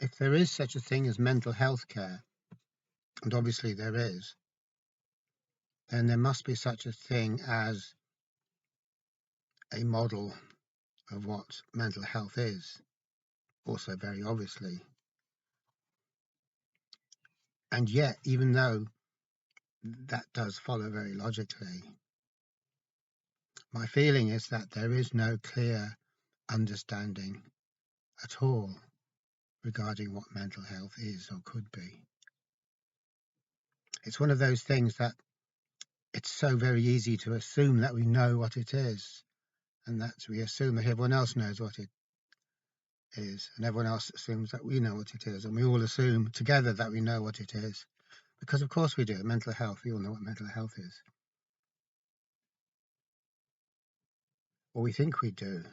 if there is such a thing as mental health care, and obviously there is, then there must be such a thing as a model of what mental health is, also very obviously. And yet, even though that does follow very logically, my feeling is that there is no clear understanding at all regarding what mental health is or could be. It's one of those things that it's so very easy to assume that we know what it is, and that we assume that everyone else knows what it is, and everyone else assumes that we know what it is, and we all assume together that we know what it is, because of course we do. Mental health, we all know what mental health is, or we think we do.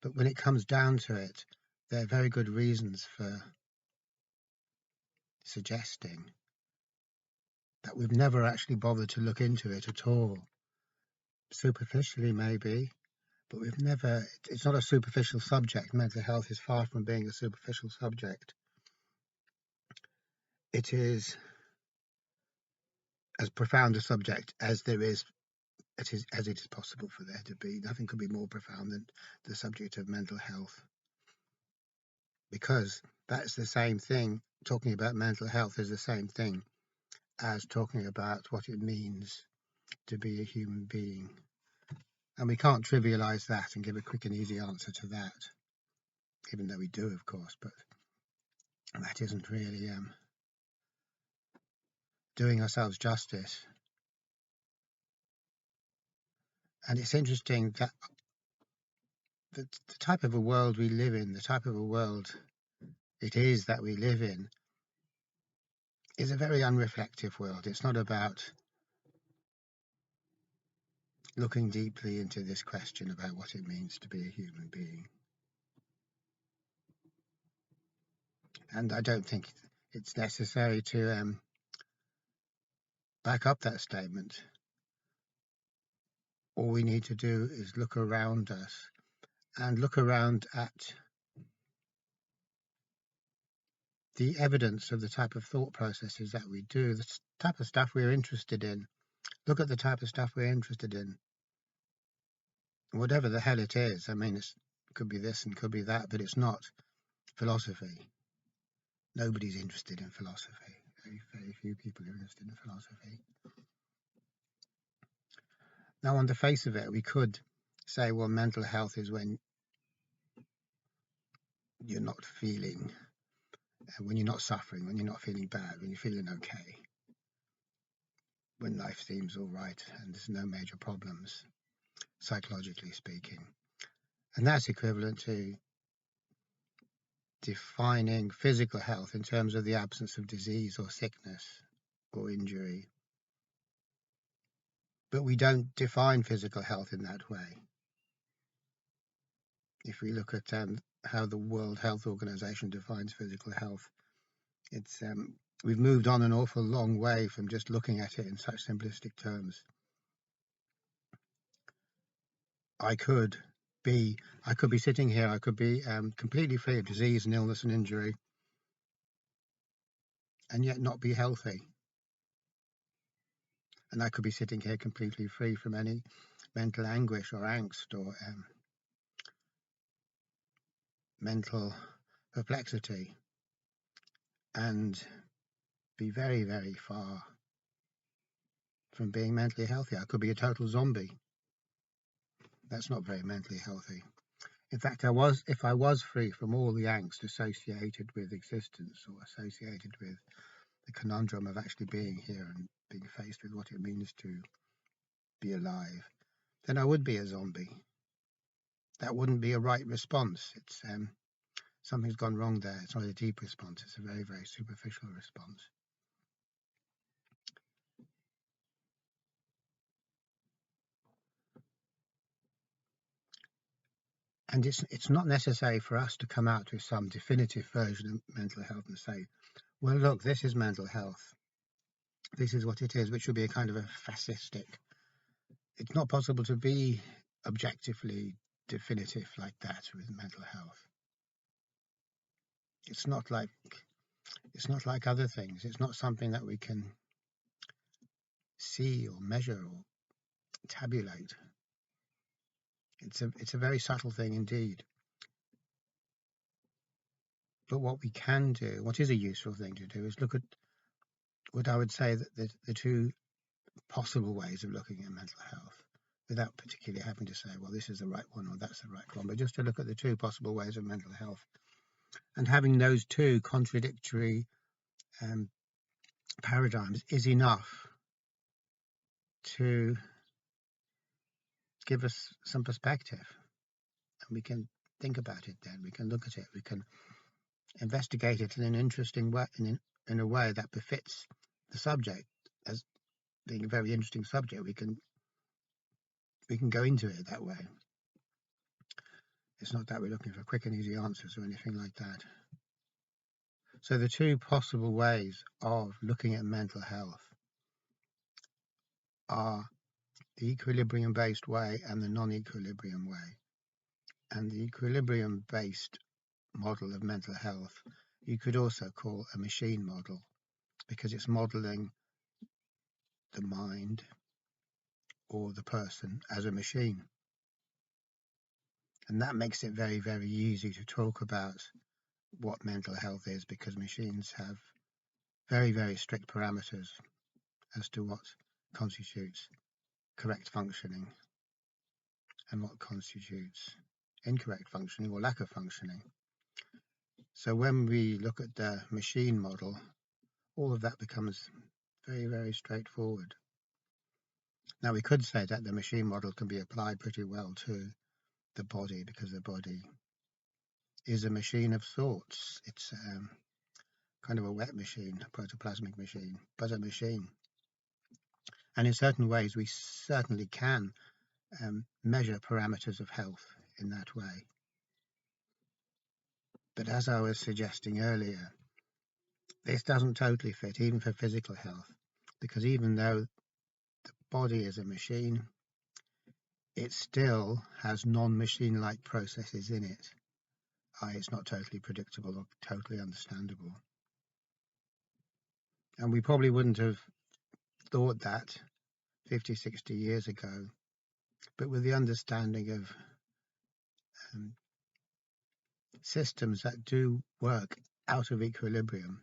But when it comes down to it, there are very good reasons for suggesting that we've never actually bothered to look into it at all. Superficially, maybe, but we've never, it's not a superficial subject. Mental health is far from being a superficial subject. It is as profound a subject as there is, as it is possible for there to be. Nothing could be more profound than the subject of mental health, because that's the same thing. Talking about mental health is the same thing as talking about what it means to be a human being. And we can't trivialize that and give a quick and easy answer to that, even though we do, of course, but that isn't really doing ourselves justice. And it's interesting that the type of a world we live in, the type of a world it is that we live in, is a very unreflective world. It's not about looking deeply into this question about what it means to be a human being. And I don't think it's necessary to back up that statement. All we need to do is look around us and look around at the evidence of the type of thought processes that we do, the type of stuff we're interested in. Look at the type of stuff we're interested in. Whatever the hell it is. I mean, it could be this and could be that, but it's not philosophy. Nobody's interested in philosophy. Very, very few people are interested in philosophy. Now, on the face of it, we could say, well, mental health is when you're not feeling, when you're not suffering, when you're not feeling bad, when you're feeling okay, when life seems all right and there's no major problems, psychologically speaking. And that's equivalent to defining physical health in terms of the absence of disease or sickness or injury. But we don't define physical health in that way. If we look at how the World Health Organization defines physical health, it's we've moved on an awful long way from just looking at it in such simplistic terms. I could be sitting here, I could be completely free of disease and illness and injury, and yet not be healthy. And I could be sitting here completely free from any mental anguish or angst or mental perplexity, and be very, very far from being mentally healthy. I could be a total zombie. That's not very mentally healthy. In fact, if I was free from all the angst associated with existence, or associated with the conundrum of actually being here and being faced with what it means to be alive, then I would be a zombie. That wouldn't be a right response. It's something's gone wrong there. It's not a deep response. It's a very, very superficial response. And it's not necessary for us to come out with some definitive version of mental health and say, well, look, this is mental health. This is what it is, which would be a kind of a fascistic. It's not possible to be objectively definitive like that with mental health. It's not like other things. It's not something that we can see or measure or tabulate. It's a very subtle thing indeed. But what we can do, what is a useful thing to do, is look at what I would say that the two possible ways of looking at mental health, without particularly having to say, well, this is the right one or that's the right one, but just to look at the two possible ways of mental health. And having those two contradictory paradigms is enough to give us some perspective. And we can think about it then. We can look at it. We can investigate it in an interesting way, in a way that befits the subject as being a very interesting subject. We can go into it that way. It's not that we're looking for quick and easy answers or anything like that. So the two possible ways of looking at mental health are the equilibrium-based way and the non-equilibrium way. And the equilibrium-based model of mental health you could also call a machine model, because it's modeling the mind or the person as a machine. And that makes it very, very easy to talk about what mental health is, because machines have very, very strict parameters as to what constitutes correct functioning and what constitutes incorrect functioning or lack of functioning. So when we look at the machine model, all of that becomes very, very straightforward. Now, we could say that the machine model can be applied pretty well to the body, because the body is a machine of sorts. It's kind of a wet machine, a protoplasmic machine, but a machine. And in certain ways, we certainly can measure parameters of health in that way. But as I was suggesting earlier, this doesn't totally fit, even for physical health, because even though the body is a machine, it still has non-machine-like processes in it. It's not totally predictable or totally understandable. And we probably wouldn't have thought that 50, 60 years ago, but with the understanding of systems that do work out of equilibrium,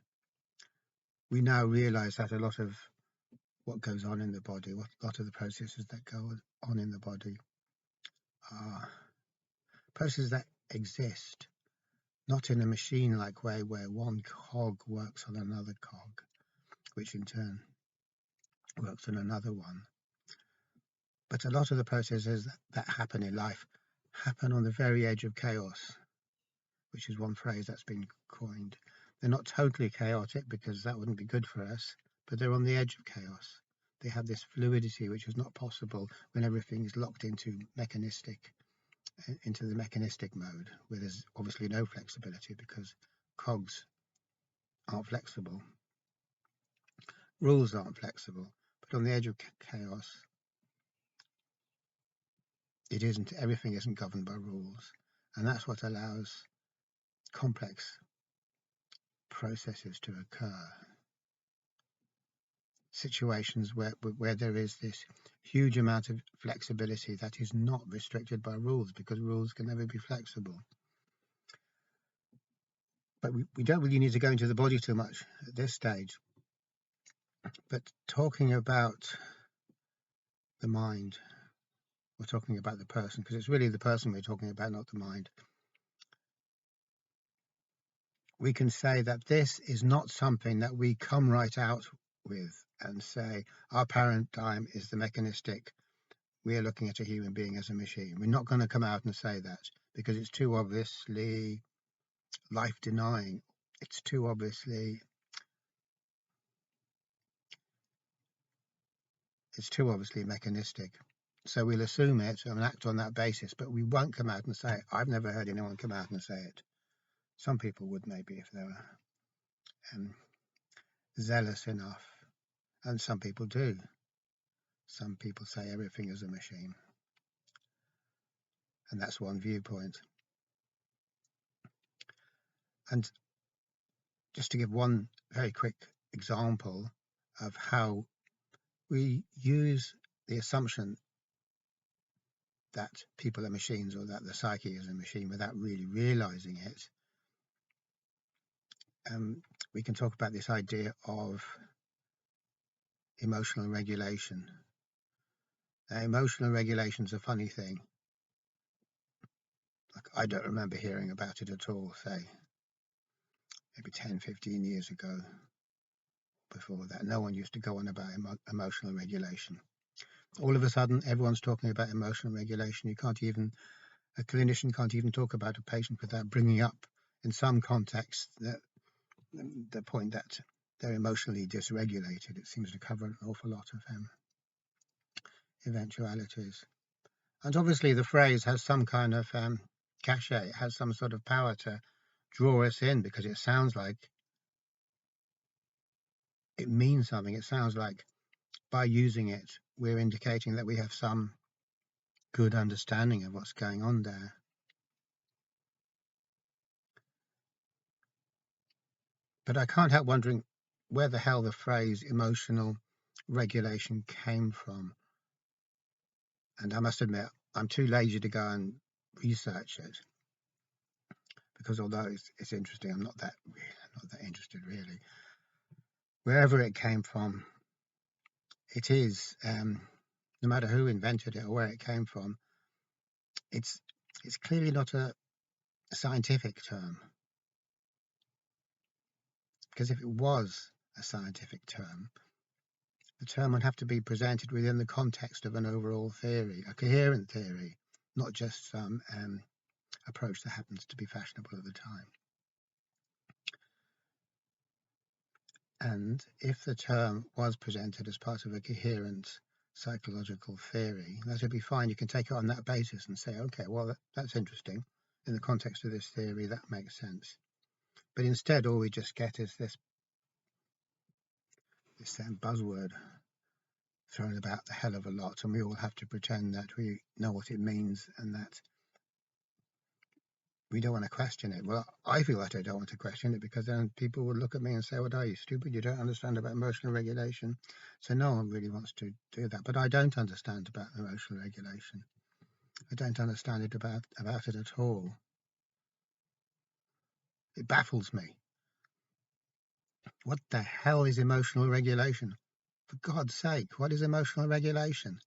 we now realize that a lot of what goes on in the body, a lot of the processes that go on in the body are processes that exist not in a machine-like way where one cog works on another cog, which in turn works on another one. But a lot of the processes that happen in life happen on the very edge of chaos, which is one phrase that's been coined. They're not totally chaotic, because that wouldn't be good for us, but they're on the edge of chaos. They have this fluidity which is not possible when everything is locked into the mechanistic mode, where there's obviously no flexibility because cogs aren't flexible. Rules aren't flexible, but on the edge of chaos, everything isn't governed by rules. And that's what allows complex processes to occur. Situations where there is this huge amount of flexibility that is not restricted by rules, because rules can never be flexible. But we don't really need to go into the body too much at this stage. But talking about the mind, we're talking about the person, because it's really the person we're talking about, not the mind. We can say that this is not something that we come right out with and say our paradigm is the mechanistic, we are looking at a human being as a machine. We're not going to come out and say that, because it's too obviously life-denying. It's too obviously mechanistic. So we'll assume it and act on that basis, but we won't come out and say it. I've never heard anyone come out and say it. Some people would, maybe, if they were zealous enough, and some people do. Some people say everything is a machine, and that's one viewpoint. And just to give one very quick example of how we use the assumption that people are machines, or that the psyche is a machine, without really realizing it. We can talk about this idea of emotional regulation. Emotional regulation is a funny thing. Like, I don't remember hearing about it at all, say, maybe 10, 15 years ago. Before that, no one used to go on about emotional regulation. All of a sudden, everyone's talking about emotional regulation. A clinician can't even talk about a patient without bringing up, in some context, the point that they're emotionally dysregulated. It seems to cover an awful lot of eventualities. And obviously the phrase has some kind of cachet. It has some sort of power to draw us in, because it sounds like it means something. It sounds like by using it, we're indicating that we have some good understanding of what's going on there. But I can't help wondering where the hell the phrase emotional regulation came from. And I must admit, I'm too lazy to go and research it, because although it's interesting, I'm not that interested really. Wherever it came from, it is, no matter who invented it or where it came from, it's clearly not a scientific term. Because if it was a scientific term, the term would have to be presented within the context of an overall theory, a coherent theory, not just some approach that happens to be fashionable at the time. And if the term was presented as part of a coherent psychological theory, that would be fine. You can take it on that basis and say, okay, well, that's interesting. In the context of this theory, that makes sense. But instead, all we just get is this buzzword thrown about the hell of a lot, and we all have to pretend that we know what it means and that we don't want to question it. Well, I feel that I don't want to question it, because then people will look at me and say, what are you, stupid? You don't understand about emotional regulation. So no one really wants to do that. But I don't understand about emotional regulation. I don't understand it about it at all. It baffles me. What the hell is emotional regulation? For God's sake, what is emotional regulation?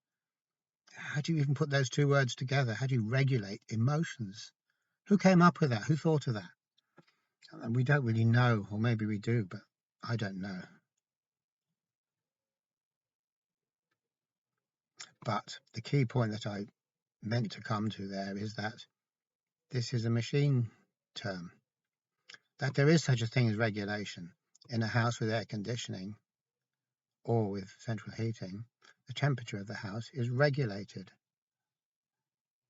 How do you even put those two words together? How do you regulate emotions? Who came up with that? Who thought of that? And we don't really know, or maybe we do, but I don't know. But the key point that I meant to come to there is that this is a machine term, that there is such a thing as regulation. In a house with air conditioning or with central heating, the temperature of the house is regulated.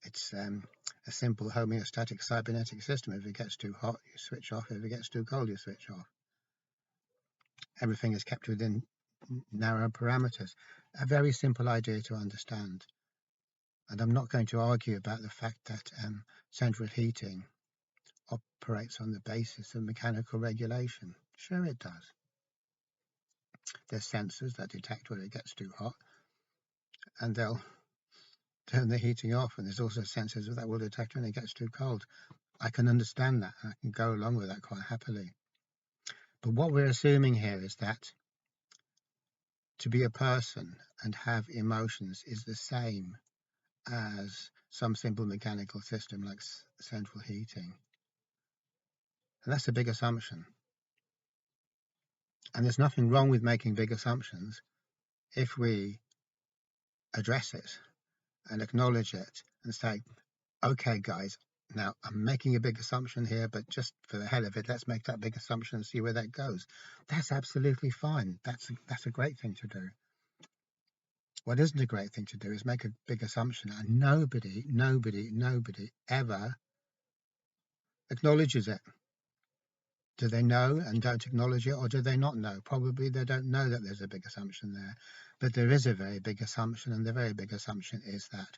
It's a simple homeostatic cybernetic system. If it gets too hot, you switch off. If it gets too cold, you switch off. Everything is kept within narrow parameters. A very simple idea to understand. And I'm not going to argue about the fact that central heating operates on the basis of mechanical regulation. Sure it does. There's sensors that detect when it gets too hot, and they'll turn the heating off, and there's also sensors that will detect when it gets too cold. I can understand that. I can go along with that quite happily. But what we're assuming here is that to be a person and have emotions is the same as some simple mechanical system like central heating. And that's a big assumption. And there's nothing wrong with making big assumptions if we address it and acknowledge it and say, okay, guys, now I'm making a big assumption here, but just for the hell of it, let's make that big assumption and see where that goes. That's absolutely fine. That's a great thing to do. What isn't a great thing to do is make a big assumption and nobody ever acknowledges it. Do they know and don't acknowledge it, or do they not know? Probably they don't know that there's a big assumption there, but there is a very big assumption, and the very big assumption is that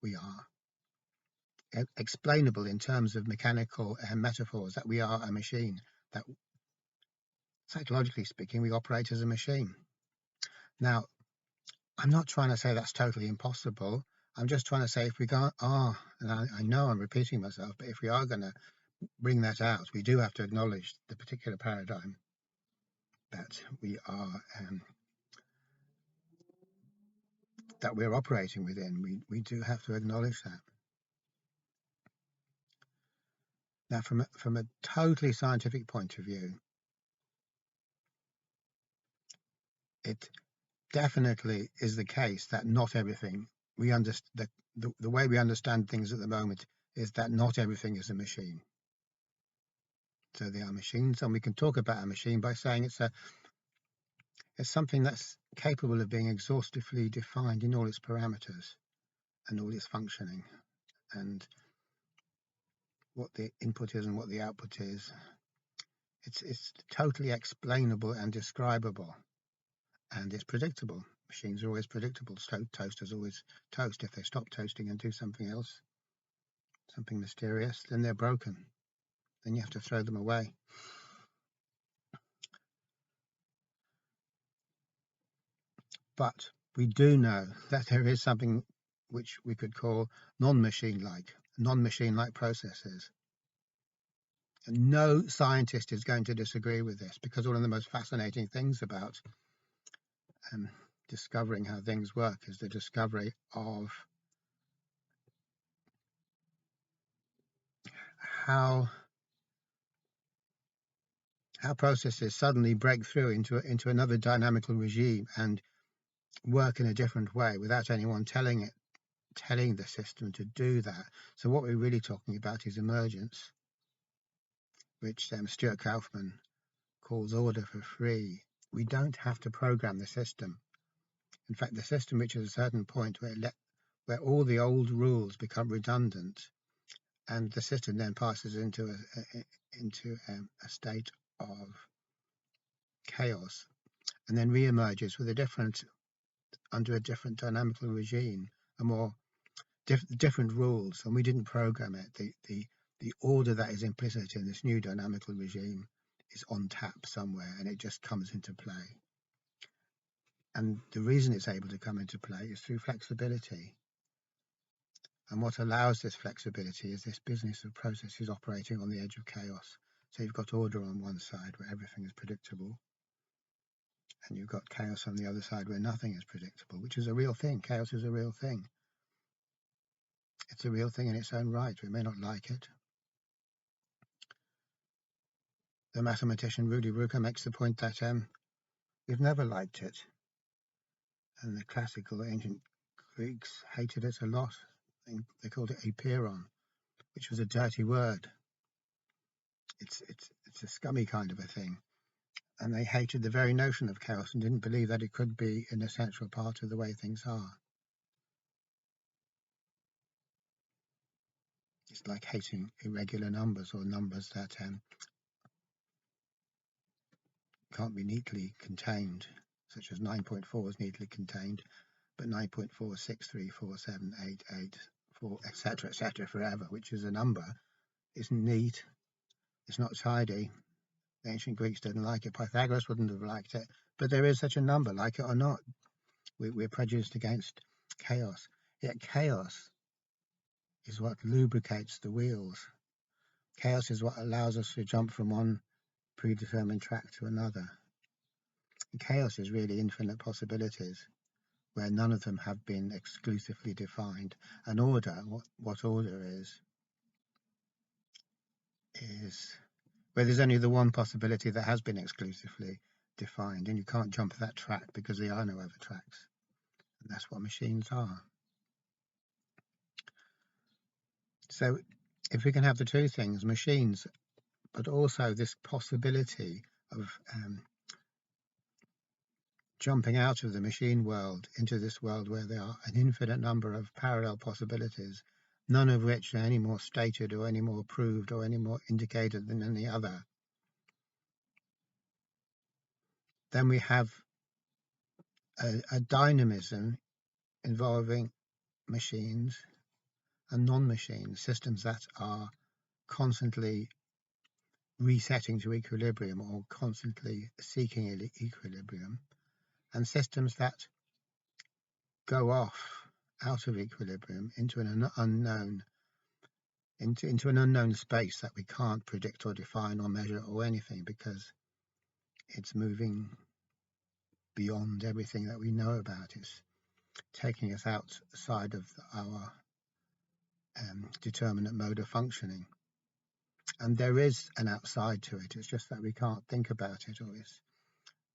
we are explainable in terms of mechanical metaphors, that we are a machine, that psychologically speaking, we operate as a machine. Now, I'm not trying to say that's totally impossible. I'm just trying to say if we and I know I'm repeating myself, but if we are going to bring that out, we do have to acknowledge the particular paradigm that we're operating within. We do have to acknowledge that. Now, from a totally scientific point of view, it definitely is the case that not everything we understand, the way we understand things at the moment is that not everything is a machine. So they are machines, and we can talk about a machine by saying it's something that's capable of being exhaustively defined in all its parameters and all its functioning, and what the input is and what the output is. It's totally explainable and describable, and it's predictable. Machines are always predictable. Toasters always toast. If they stop toasting and do something else, something mysterious, then they're broken. Then you have to throw them away. But we do know that there is something which we could call non-machine-like processes. And no scientist is going to disagree with this, because one of the most fascinating things about discovering how things work is the discovery of how processes suddenly break through into another dynamical regime and work in a different way without anyone telling the system to do that. So what we're really talking about is emergence, which Stuart Kaufman calls order for free. We don't have to program the system. In fact, the system reaches a certain point where all the old rules become redundant, and the system then passes into a state of chaos, and then re-emerges with under a different dynamical regime, a more different rules, and we didn't program it. The order that is implicit in this new dynamical regime is on tap somewhere, and it just comes into play. And the reason it's able to come into play is through flexibility. And what allows this flexibility is this business of processes operating on the edge of chaos. So you've got order on one side where everything is predictable, and you've got chaos on the other side where nothing is predictable, which is a real thing. Chaos is a real thing. It's a real thing in its own right. We may not like it. The mathematician Rudy Rucker makes the point that we've never liked it, and the classical ancient Greeks hated it a lot. They called it Apeiron, which was a dirty word. It's a scummy kind of a thing, and they hated the very notion of chaos and didn't believe that it could be an essential part of the way things are. It's like hating irregular numbers, or numbers that can't be neatly contained, such as 9.4 is neatly contained, but 9.4, 6, 3, 4, 7, 8, 8, 4, etc., forever, which is a number, isn't neat. It's not tidy. The ancient Greeks didn't like it. Pythagoras wouldn't have liked it. But there is such a number, like it or not. We're prejudiced against chaos. Yet chaos is what lubricates the wheels. Chaos is what allows us to jump from one predetermined track to another. And chaos is really infinite possibilities, where none of them have been exclusively defined. And order, what order is where there's only the one possibility that has been exclusively defined, and you can't jump that track because there are no other tracks. And that's what machines are. So if we can have the two things, machines, but also this possibility of jumping out of the machine world into this world where there are an infinite number of parallel possibilities, none of which are any more stated or any more proved or any more indicated than any other, then we have a dynamism involving machines and non-machines, systems that are constantly resetting to equilibrium or constantly seeking equilibrium, and systems that go off out of equilibrium into an unknown into an unknown space that we can't predict or define or measure or anything, because it's moving beyond everything that we know about. It's taking us outside of our determinate mode of functioning. And there is an outside to it. It's just that we can't think about it, or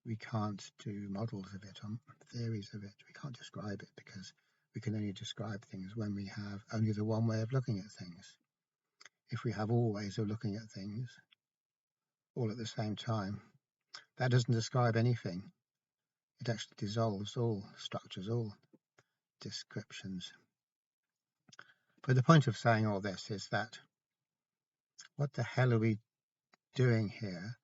we can't do models of it, or theories of it. We can't describe it, because we can only describe things when we have only the one way of looking at things. If we have all ways of looking at things all at the same time, that doesn't describe anything. It actually dissolves all structures, all descriptions. But the point of saying all this is that what the hell are we doing here,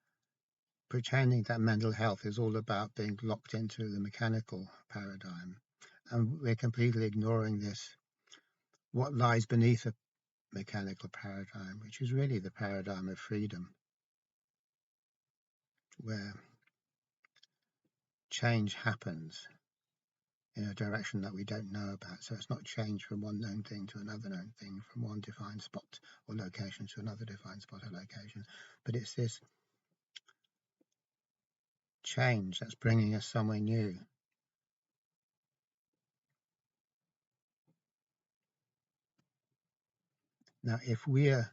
pretending that mental health is all about being locked into the mechanical paradigm, and we're completely ignoring this, what lies beneath a mechanical paradigm, which is really the paradigm of freedom, where change happens in a direction that we don't know about. So it's not change from one known thing to another known thing, from one defined spot or location to another defined spot or location, but it's this change that's bringing us somewhere new. Now, if we're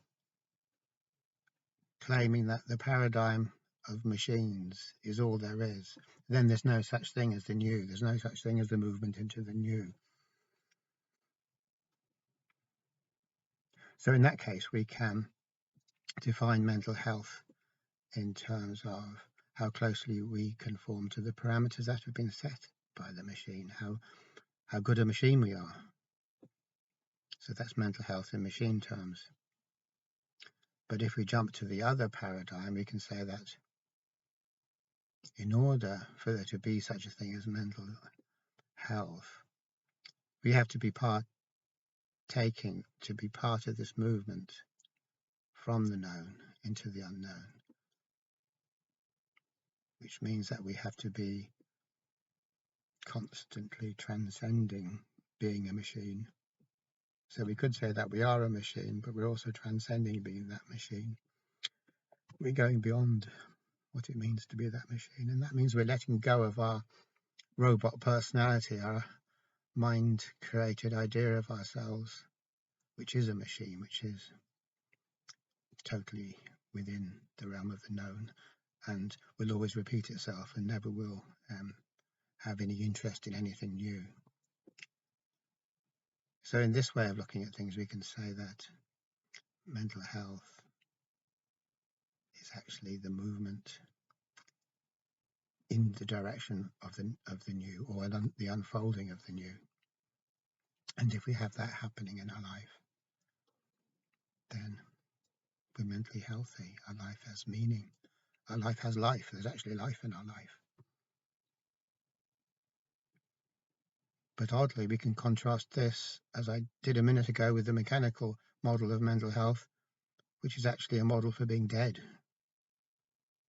claiming that the paradigm of machines is all there is, then there's no such thing as the new. There's no such thing as the movement into the new. So in that case, we can define mental health in terms of how closely we conform to the parameters that have been set by the machine, how good a machine we are. So that's mental health in machine terms. But if we jump to the other paradigm, we can say that in order for there to be such a thing as mental health, we have to be part of this movement from the known into the unknown, which means that we have to be constantly transcending being a machine. So we could say that we are a machine, but we're also transcending being that machine. We're going beyond what it means to be that machine, and that means we're letting go of our robot personality, our mind-created idea of ourselves, which is a machine, which is totally within the realm of the known, and will always repeat itself and never will have any interest in anything new. So in this way of looking at things, we can say that mental health is actually the movement in the direction of the new, or the unfolding of the new. And if we have that happening in our life, then we're mentally healthy. Our life has meaning. Our life has life. There's actually life in our life. But oddly, we can contrast this, as I did a minute ago, with the mechanical model of mental health, which is actually a model for being dead.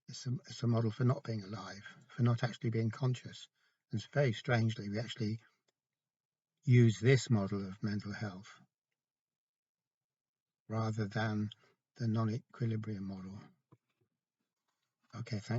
It's a model for not being alive, for not actually being conscious. And very strangely, we actually use this model of mental health rather than the non-equilibrium model. Okay, thanks.